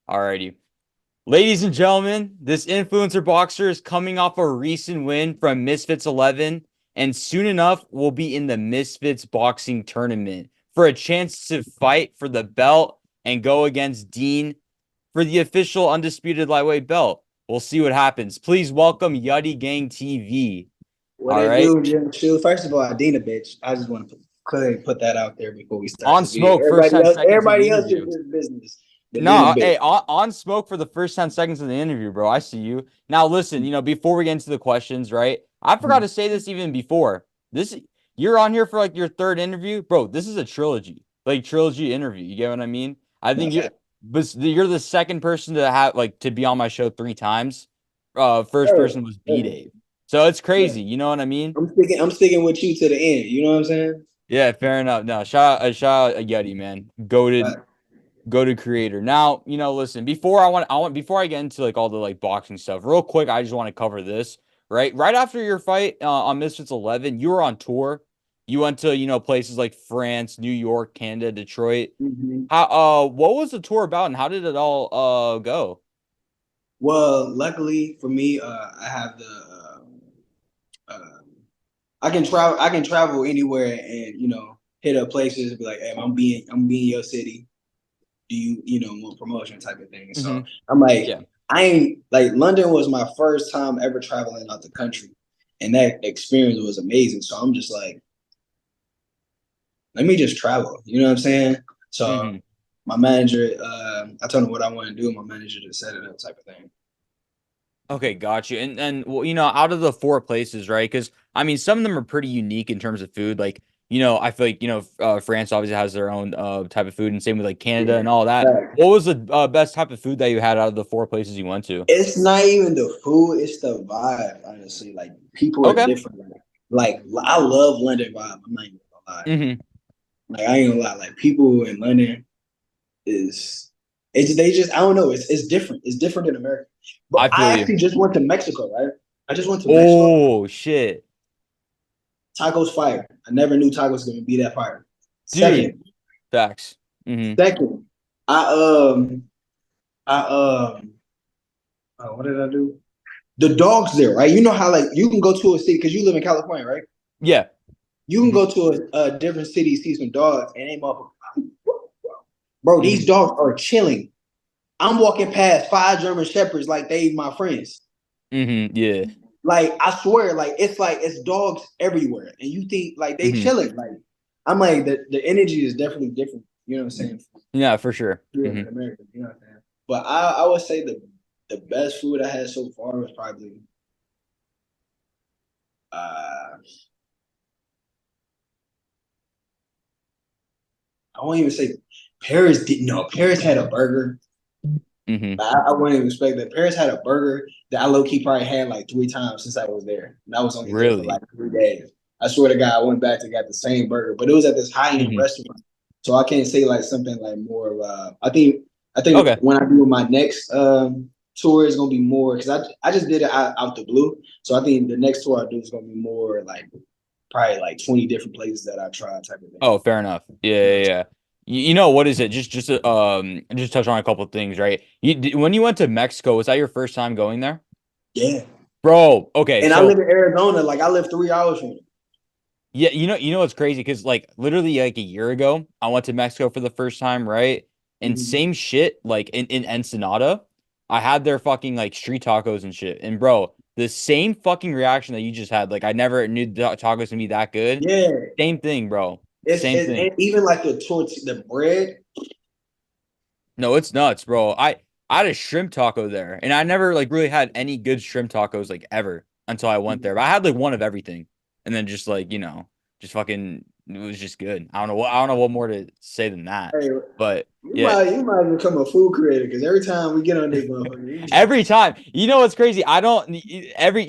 Alrighty. Ladies and gentlemen, this influencer boxer is coming off a recent win from Misfits 11, and soon enough will be in the Misfits boxing tournament for a chance to fight for the belt and go against Dean for the official undisputed lightweight belt. We'll see what happens. Please welcome YuddyGangTV. What All it right. do, Jim Shoe? First of all, Adina, bitch. I just want to clearly put that out there before we start On the video. smoke, first 10 seconds of the Everybody else is interview. just business. Adina, No, bitch. hey, on smoke for the first 10 seconds of the interview, bro. I see you. Now, listen, before we get into the questions, right? I forgot to say this even before. You're on here for like your third interview, bro. This is a trilogy, like trilogy interview. You get what I mean? I think you're the second person to have like to be on my show 3 times. First person was B Dave. So it's crazy. You know what I mean? I'm sticking with you to the end. You know what I'm saying? Yeah, fair enough. No, shout out a Yeti, man. Goated go to creator. Now, listen, before I get into like all the like boxing stuff, real quick, I just want to cover this, right? Right after your fight on Misfits 11, you were on tour. You went to, places like France, New York, Canada, Detroit. Mhm. What was the tour about and how did it all go? Well, luckily for me, I have uh, I can travel. I can travel anywhere and hit up places and be like, "Hey, I'm being your city. Do you want promotion type of thing?" So Mm-hmm. I'm like, Yeah. I ain't like London was my first time ever traveling out the country, and that experience was amazing. So I'm just like, let me just travel. You know what I'm saying? So Mm-hmm. my manager, I told him what I want to do. My manager just set it up type of thing. Okay, got you. And well, out of the four places, right? Because I mean, some of them are pretty unique in terms of food. Like, I feel like France obviously has their own type of food, and same with like Canada Yeah. and all that. Like, What was the best type of food that you had out of the four places you went to? it's not even the food; it's the vibe. Honestly, like people are Okay. different. Like I love London vibe. I'm not even gonna lie. Mm-hmm. Like I ain't gonna lie. Like people in London is it's they just I don't know. It's different. It's different than America. But I I feel you. actually just went to Mexico, right? I just went to Mexico. Oh shit, Tacos fire. I never knew tacos were gonna be that fire. dude. Second, Facts. Mm-hmm. second, I I what did I do? The dogs there, right? You know how like you can go to a city because you live in California, right? Yeah. You can Mm-hmm. go to a different city, see some dogs, and they motherfuckers, bro. These Mm-hmm. dogs are chilling. I'm walking past 5 German shepherds like they my friends. Mm-hmm. Yeah. Like I swear, like it's dogs everywhere, and you think like they Mm-hmm. chilling. Like I'm like the energy is definitely different. You know what I'm saying? Yeah, for sure. Here Mm-hmm. in America, you know what I'm saying? But I would say the best food I had so far was probably uh I won't even say Paris didn't know. Paris had a burger. Mm-hmm. I wouldn't even expect that. Paris had a burger that I low key probably had like 3 times since I was there. And I was only there for Really. like 3 days. I swear to God, I went back to got the same burger, but it was at this high end Mm-hmm. restaurant. So I can't say like something like more of I think Okay. when I do my next tour is gonna be more because I just did it out the blue. So I think the next tour I do is gonna be more like probably like 20 different places that I try type of thing. Oh, fair enough. Yeah, yeah, yeah. You know what is it? Just touch on a couple of things, right? When you went to Mexico, was that your first time going there, Yeah. bro? Okay, And I live so in Arizona, like I live 3 hours from it. yeah, what's crazy? Because like literally like a year ago, I went to Mexico for the first time, right? And Mhm. same shit, like in Ensenada, I had their fucking like street tacos and shit. And bro, the same fucking reaction that you just had, like I never knew tacos can be that good. Yeah. Same thing, bro. It's, Same it's thing. and even like the bread. No, it's nuts, bro. I had a shrimp taco there, and I never like really had any good shrimp tacos like ever until I went there. But I had like one of everything, and then just like just fucking it was just good. I don't know what more to say than that. Hey, But you yeah, might you might become a food creator because every time we get on this motherfucker, every time, what's crazy? I don't every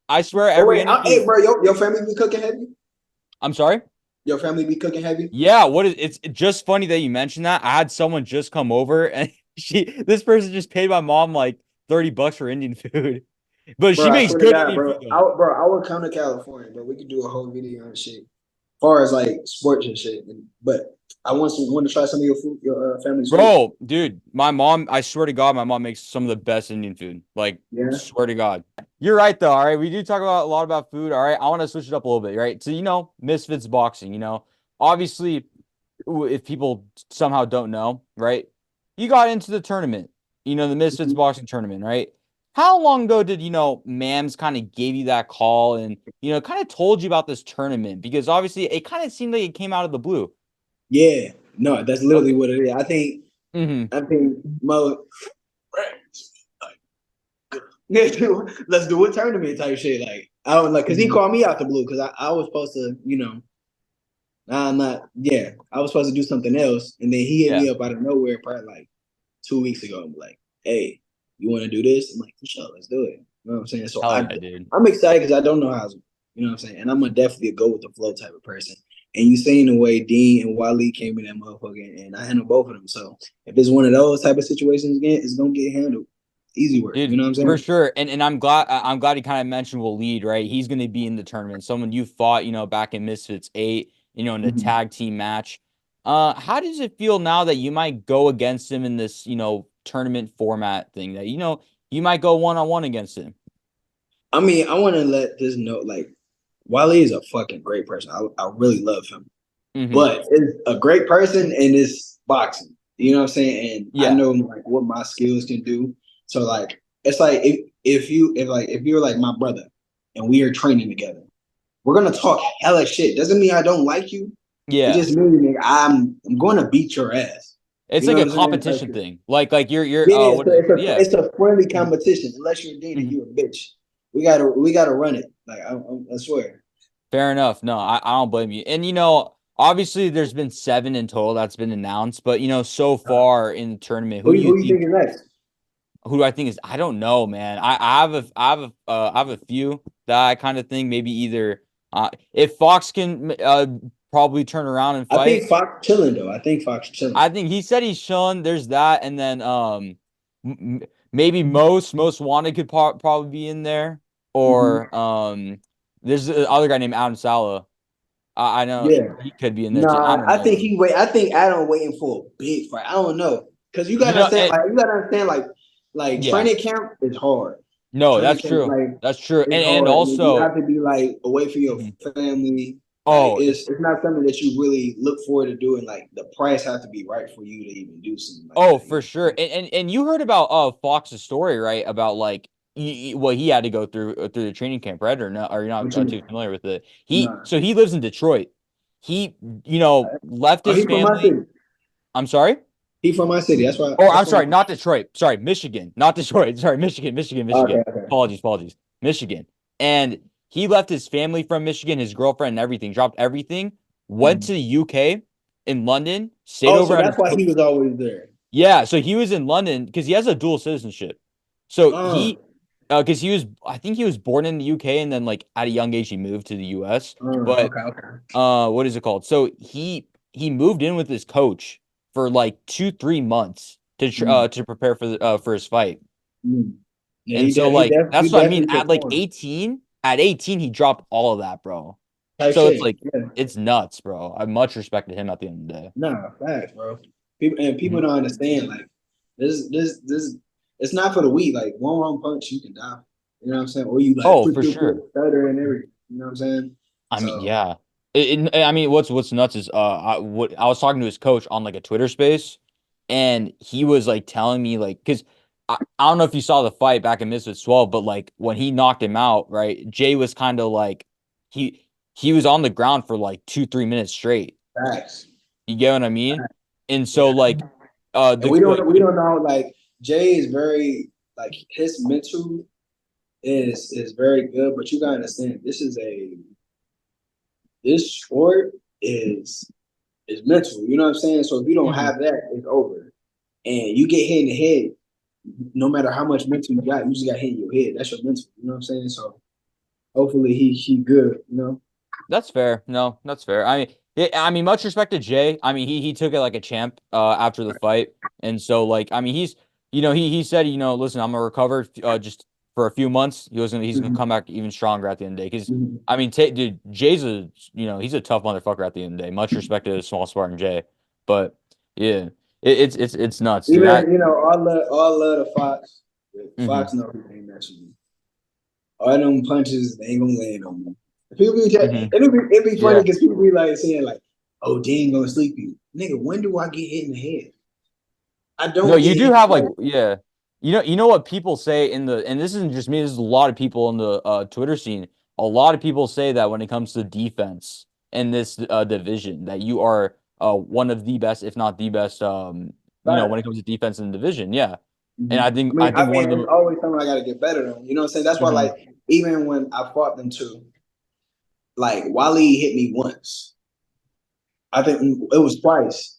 I swear oh every wait, interview. hey bro, your family be cooking heavy? I'm sorry. Your family be cooking heavy? Yeah, it's just funny that you mentioned that. I had someone just come over and this person just paid my mom like $30 for Indian food. But she Bro, I makes swear to good God, Indian bro. food though. I would come to California, but we could do a whole video on shit. As far as like sports and shit. But I want to try some of your food, your family's food. Bro, dude, my mom, I swear to God, my mom makes some of the best Indian food. Like, Yeah. swear to God. You're right, though. All right. We do talk about a lot about food. All right. I want to switch it up a little bit, right? So, Misfits boxing, obviously, if people somehow don't know, right? You got into the tournament, the Misfits Mhm. boxing tournament, right? How long ago did, Mams kind of gave you that call and, kind of told you about this tournament? Because obviously it kind of seemed like it came out of the blue. Yeah. No, that's literally Okay. what it is. I think. Mm-hmm. I think Mo. Let's do a tournament type shit. Like I don't like because he Mm-hmm. called me out the blue because I was supposed to, I'm not. Yeah, I was supposed to do something else, and then he hit Yeah. me up out of nowhere, probably like 2 weeks ago. I'm like, hey, you want to do this? I'm like, for sure, let's do it. You know what I'm saying? So Hell yeah, dude. I'm excited because I don't know how. You know what I'm saying? And I'm gonna definitely go with the flow type of person. And you seen the way Dean and Wally came in that motherfucker, and I handled both of them. So if it's one of those type of situations again, it's gonna get handled. Easy work. You Dude, know what I'm for saying? sure. And I'm glad he kind of mentioned Waleed, right? He's gonna be in the tournament. Someone you fought, back in Misfits 8, in the Mhm. tag team match. How does it feel now that you might go against him in this, tournament format thing that, you might go one-on-one against him? I mean, I want to let this note like Wally is a fucking great person. I really love him. Mm-hmm. But it's a great person and it's boxing. You know what I'm saying? And I Yeah. know like what my skills can do. So like it's like if you're like my brother and we are training together, we're gonna talk hella shit. Doesn't mean I don't like you. It Yeah. just means nigga, I'm gonna beat your ass. It's You like know a what I'm saying? competition thing. Like you're Yeah, what is it? Yeah. it's a friendly Mhm. competition. Unless you're Dean and Mhm. you're a bitch, we gotta run it. Like I swear. Fair enough. No, I don't blame you. And obviously there's been 7 in total that's been announced, but so far in the tournament, who do you Who you think think is next? who do I think is I don't know, man. I have a few that I kind of think maybe either if Fox can probably turn around and I fight. think Fox chilling though. I think Fox chilling. I think he said he's chilling. There's that, and then maybe most wanted could probably be in there, Mhm. or there's the other guy named Adam Sala. I know Yeah. he could be in there too. I Nah, don't I know, think man. he wait. I think Adam waiting for a big fight. I don't know because And you gotta understand like yeah, training camp is hard. no, Training that's camp true. like That's true. it's And hard. And you also, have to be like away from your mhm. family. Like Oh, it's not something that you really look forward to doing. Like the price has to be right for you to even do something like oh, that. You for know what sure. I'm And you heard about Fox's story, right? About like what he had to go through the training camp, right? Or no? Or you're not saying? too familiar with it? Nah. He lives in Detroit. He left Oh, his he from my family. city. I'm sorry. He from my city. That's why. Or I'm That's why. sorry, not Detroit. Sorry, Michigan, not Detroit. Sorry, Michigan. Okay. Okay. Apologies, Michigan. And he left his family from Michigan, his girlfriend, and everything. Dropped everything. Went to Mhm. the UK in London. Stayed Oh, over so at that's his why he was always there. yeah, so he was in London because he has a dual citizenship. So Uh, because I think he was born in the UK and then like at a young age he moved to the US. But okay. Okay. what is it called? So he moved in with his coach for like 2-3 months Mm, to prepare for his fight. mm. Yeah, And so he like he that's what I mean. definitely At like performed 18 he dropped all of that, bro. type So it's shit. like Yeah, it's nuts, bro. I much respected him at the end of the day. nah, facts, bro. People Mhm. don't understand like this. It's not for the weak. Like one wrong punch, you can die. You know what I'm saying? Or you like Oh, quick, for quick, quick, sure. stutter and everything. You know what I'm saying? I mean, So yeah. I mean, what's nuts is I was talking to his coach on like a Twitter space, and he was like telling me like because I don't know if you saw the fight back in Misfits 12, but like when he knocked him out, right? Jay was kind of like he was on the ground for like 2-3 minutes straight. facts. You get what I mean? And so Yeah, like and the like we don't know like Jay is very like his mental is very good, but you gotta understand this sport is mental. You know what I'm saying? So if you don't Mhm. have that, it's over. And you get hit in the head, no matter how much mental you got, you just got hit in your head. That's your mental. You know what I'm saying? So hopefully he good. You know. That's fair. No, that's fair. I mean, much respect to Jay. I mean, he took it like a champ after the fight, and so like, I mean, he said, listen, I'm gonna recover just for a few months. He's gonna Mhm. come back even stronger at the end of the day. Because Mhm. I mean, dude, Jay's he's a tough motherfucker at the end of the day. Much respect to small Spartan Jay. But yeah, it's nuts, dude. Even all love the Fox. Mhm, Fox know he ain't messing with me. All them punches they ain't gonna land on me. People be mhm. it'd be funny Yeah. because people be like saying like, "Oh, D ain't gonna sleep you, nigga." When do I get hit in the head? I No, don't you get do hit. have like Like, yeah. You know what people say in the and this isn't just me, this is a lot of people in the Twitter scene. A lot of people say that when it comes to defense in this division, that you are one of the best, if not the best, when it comes to defense in the division. Yeah. And mhm. I I think one mean, of it's the always something I gotta get better on. You know what I'm saying? That's why, Mhm, like, even when I fought them too, like Wally hit me once. I think it was twice.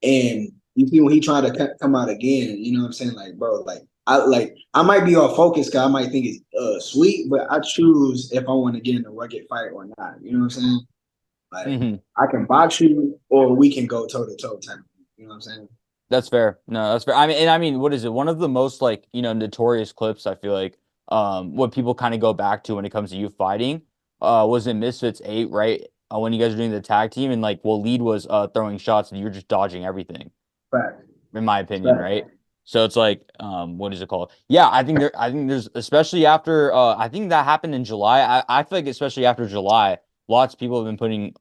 And you see when he tried to come out again, you know what I'm saying? Like, bro, I might be off focus because I might think it's sweet, but I choose if I want to get in a rugged fight or not. You know what I'm saying? Like, mhm. I can box you or we can go toe to toe type. You know what I'm saying? That's fair. No, that's fair. I mean, what is it? One of the most like, notorious clips, I feel like, what people kind of go back to when it comes to you fighting, was in Misfits 8, right? When you guys were doing the tag team and like Waleed was throwing shots and you were just dodging everything, Fact. in my opinion, Fact. right? So it's like, what is it called? Yeah, I think there's especially after I think that happened in July. I feel like especially after July, lots of people have been putting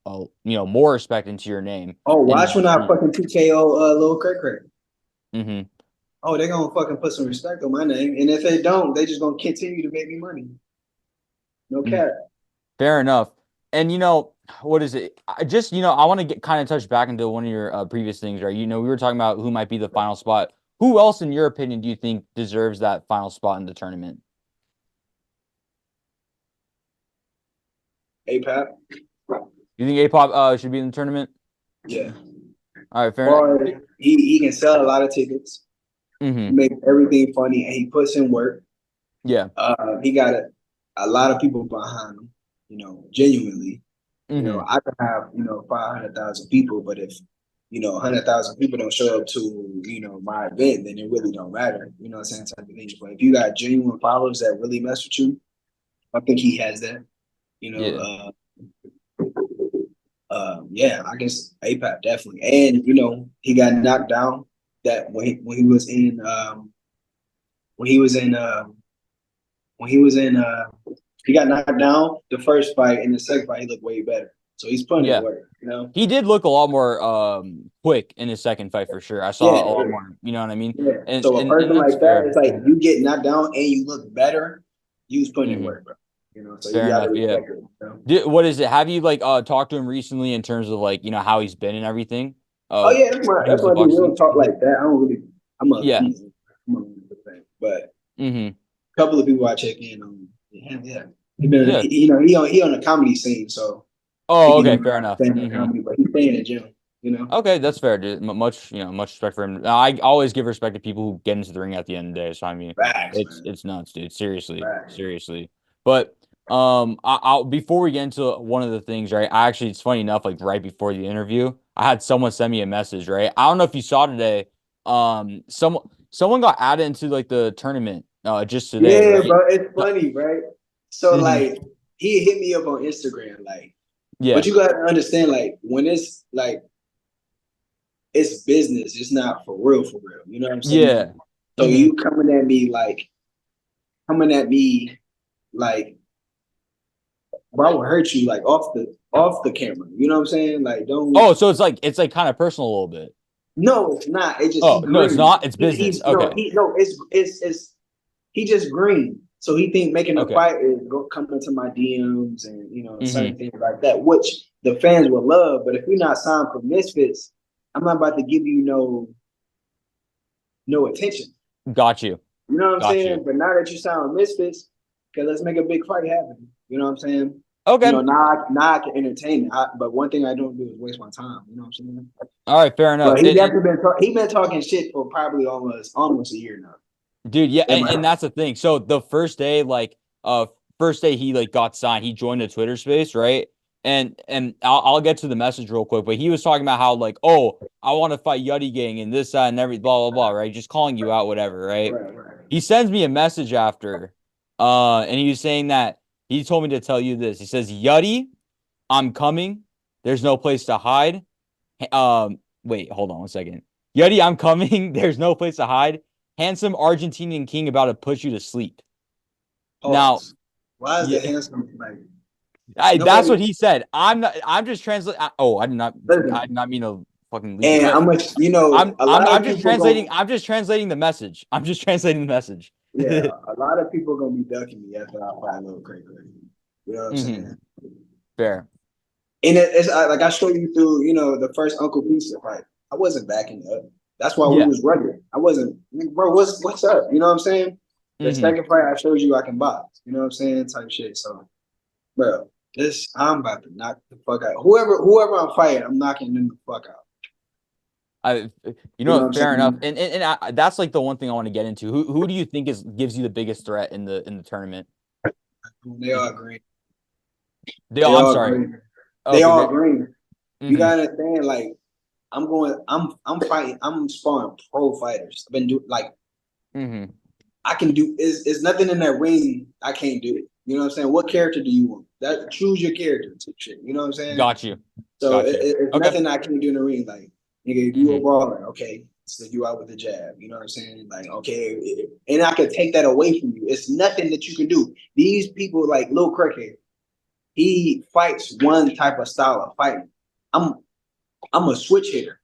more respect into your name. Oh, And watch when I fucking TKO Lil Craig Craig. mm-hmm. Oh, they're gonna fucking put some respect on my name. And if they don't, they just gonna continue to make me money. No cap. Fair enough. And what is it? I just, I want to get kind of touch back into one of your previous things, right? We were talking about who might be the final spot. Who else, in your opinion, do you think deserves that final spot in the tournament? APAP. You think A-Pop should be in the tournament? Yeah. All right, fair enough. Or he can sell a lot of tickets. He Mm-hmm. makes everything funny and he puts in work. Yeah. He got a lot of people behind him, genuinely. Mm-hmm. I could have, 500,000 people, but if, 100,000 people don't show up to, my event, then it really don't matter. You know what I'm saying? Type of thing. But if you got genuine followers that really mess with you, I think he has that. You know, Yeah. yeah, I guess APAP definitely. And, he got knocked down that when he was in when he was in when he was in he got knocked down the first fight and the second fight he looked way better. So he's putting in Yeah. work. He did look a lot more quick in his second fight for sure. I Yeah, saw a lot more, you know what I mean? yeah. And So a and person that's like that, fair. it's like you get knocked down and you look better, you was putting in Mm-hmm. work, bro. So you Fair gotta enough. Yeah. respect it. What is it? Have you like talked to him recently in terms of like how he's been and everything? Oh Uh, yeah, when it that's comes to my dude. We don't boxing. talk Mhm. like that. I don't really I'm a Yeah. but Hmm. a couple of people I check in on. Yeah. He been Yeah. he on the comedy scene, so he Oh, can okay. do Fair enough. stand up Hmm. comedy, but he's staying in the gym. Okay, that's fair, dude. Much respect for him. I always give respect to people who get into the ring at the end of the day. So I mean, Facts, man. it's nuts, dude. Seriously, Facts. seriously. But I'll before we get into one of the things, right? It's funny enough, like right before the interview, I had someone send me a message, right? I don't know if you saw today. Someone got added into like the tournament just today, Yeah, right? bro. It's funny, right? So Mm-hmm. like he hit me up on Instagram, like, but Yeah. you gotta understand, like, when it's like it's business, it's not for real, for real. You know what I'm saying? Yeah. So Mm-hmm. you coming at me like, bro, I will hurt you like off the camera. You know what I'm saying? Like, don't. Oh, so it's like kind of personal a little bit. No, it's not. It just he Oh, no, it's green. not. It's business. He's no, Okay. he no. It's he just green. So he think making a Okay. fight is coming to my DMs and Mm-hmm. certain things like that, which the fans will love. But if you're not signed for Misfits, I'm not about to give you no attention. Got you. You know what I'm Got saying? you. But now that you signed with Misfits, okay, let's make a big fight happen. You know what I'm saying? Okay. Now I can entertain it. But one thing I don't do is waste my time. You know what I'm saying? All right. Fair enough. But he definitely been talking shit for probably almost a year now. Dude, yeah, Am I? and that's the thing. So the first day, first day he like got signed, he joined a Twitter space, right? And I'll get to the message real quick, but he was talking about how like, oh, I want to fight Yuddy Gang and this, that, and every blah blah blah, right? Just calling you out, whatever, right? Right. He sends me a message after, and he was saying that he told me to tell you this. He says, Yuddy, I'm coming. There's no place to hide. Wait, hold on one second. Yuddy, I'm coming. There's no place to hide. Handsome Argentinian king about to put you to sleep. Now, Pause. Why is the yeah, handsome like that's nobody? what he said. I'm not. I'm just translating. Oh, I did not. I Listen, did not mean to fucking lead you and there. I'm much you know I'm. a I'm. lot I'm of just people translating. go. I'm just translating the message. I'm just translating the message. Yeah, a lot of people gonna be ducking me after I fight a little crazy. You know what I'm Hmm. saying? Fair. And it's like I showed you through, the first Uncle Pizza fight. I wasn't backing up. That's why we Yeah. was rugged. I wasn't, bro. What's up? You know what I'm saying? The Hmm. second fight, I showed you I can box. You know what I'm saying? Type shit. So, bro, I'm about to knock the fuck out. Whoever I'm fighting, I'm knocking them the fuck out. I. You You know know what what? I'm Fair enough. saying? And that's like the one thing I want to get into. Who do you think gives you the biggest threat in the tournament? They all green. They I'm all sorry. green. They Okay. all green. You Mm-hmm. gotta understand, like I'm fighting. I'm sparring pro fighters. I've been doing like Mm-hmm. I can do is nothing in that ring I can't do. You know what I'm saying? What character do you want? That choose your character type shit. You know what I'm saying? Got you. So Got you. it's Okay. nothing I can do in the ring. Like nigga, if you a Mm-hmm. baller, okay, so you out with the jab. You know what I'm saying? Like okay, and I can take that away from you. It's nothing that you can do. These people like Lil Cricket, he fights one type of style of fighting. I'm I'm a switch hitter.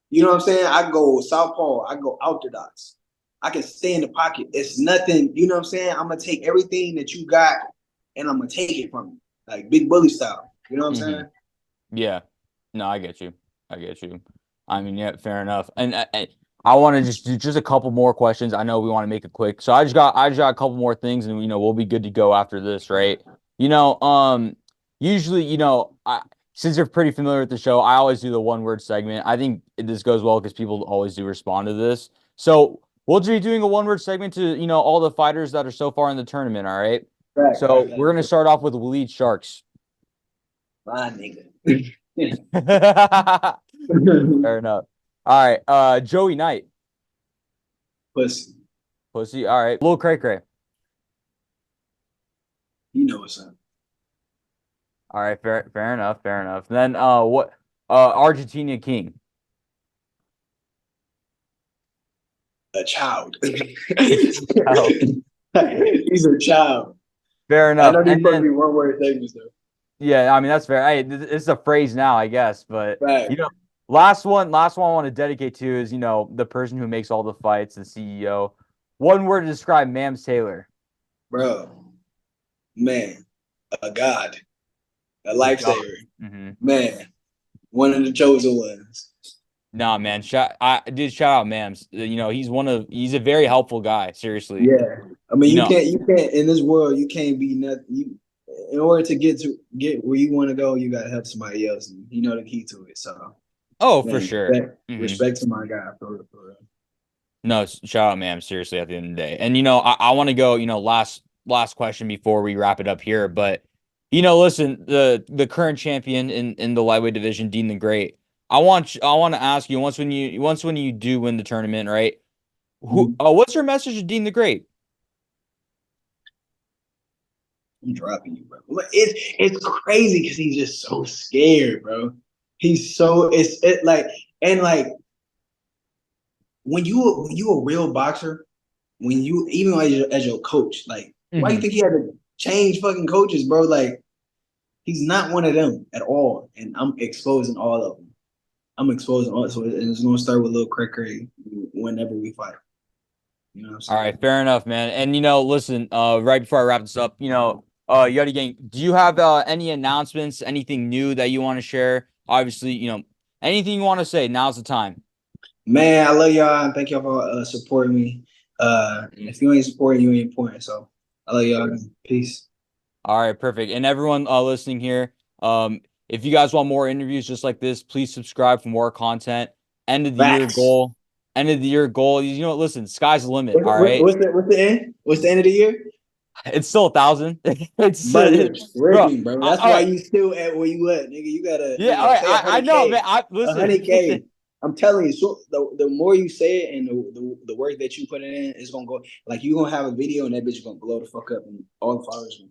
You know what I'm saying? I go southpaw. I go orthodox. I can stay in the pocket. It's nothing. You know what I'm saying? I'm gonna take everything that you got, and I'm gonna take it from you, like big bully style. You know what I'm Mm-hmm. saying? Yeah. No, I get you. I get you. I mean, yeah, fair enough. And I want to just do just a couple more questions. I know we want to make it quick, so I just got a couple more things, and we'll be good to go after this, right? You know, usually, since you're pretty familiar with the show, I always do the one word segment. I think this goes well because people always do respond to this. So we'll be doing a one word segment to all the fighters that are so far in the tournament. All right. Right, So right, we're gonna start off with the lead Sharks. my nigga. Fair enough. All right. Joey Knight. Pussy, Pussy. All right. Lil Cray Cray. you know what's up. All right. Fair enough. Fair enough. Then what Argentina King. A child. Oh, He's a child. fair I enough. know these And supposed to then be one word things though. yeah, I mean that's fair. It's a phrase now, I guess. But Right, last one I want to dedicate to is the person who makes all the fights, the CEO. One word to describe Mams Taylor. bro. Man, a god, a God. lifesaver. Hmm. Man, one of the chosen ones. Nah, man. Shout out Mams. He's a very helpful guy. Seriously. Yeah, I mean, You know, you can't in this world, you can't be nothing. You, in order to get where you want to go, you gotta help somebody else, and you know the key to it. So, oh, for man, sure. Hmm. respect to my guy for real, for real. No, shout out, man. Seriously, at the end of the day. And I want to go, last question before we wrap it up here. But listen, the current champion in the lightweight division, Dean the Great. I want to ask you once when you do win the tournament, right? Mhm. What's your message to Dean the Great? I'm dropping you, bro. Like, it's crazy because he's just so scared, bro. He's so like and like when you a real boxer, when you even as your coach, like why you Hmm. think he had to change fucking coaches, bro? Like he's not one of them at all, and I'm exposing all of them. I'm exposing all, so it's gonna start with Lil Cray Cray whenever we fight. You know what I'm All saying? right, fair enough, man. And listen, right before I wrap this up, Yuddy Gang, do you have any announcements, anything new that you want to share? Obviously, anything you want to say, now's the time. Man, I love y'all and thank y'all for supporting me. If you ain't supporting, you ain't important. So I love y'all. Peace. All right, perfect. And everyone listening here, if you guys want more interviews just like this, please subscribe for more content. End of the year Facts. goal. End of the year goal. Listen, sky's the limit. All right. What's the end? What's the end of the year? It's still 1,000. It's But you're bro. tripping, bro. That's All why right. you still at where you at, nigga. You gotta, Yeah. All nigga, right. say I know, man. 100K. I A listen. 100K. I'm telling you, so the more you say it and the work that you put in is gonna go like you gonna have a video and that bitch gonna blow the fuck up and all the followers gonna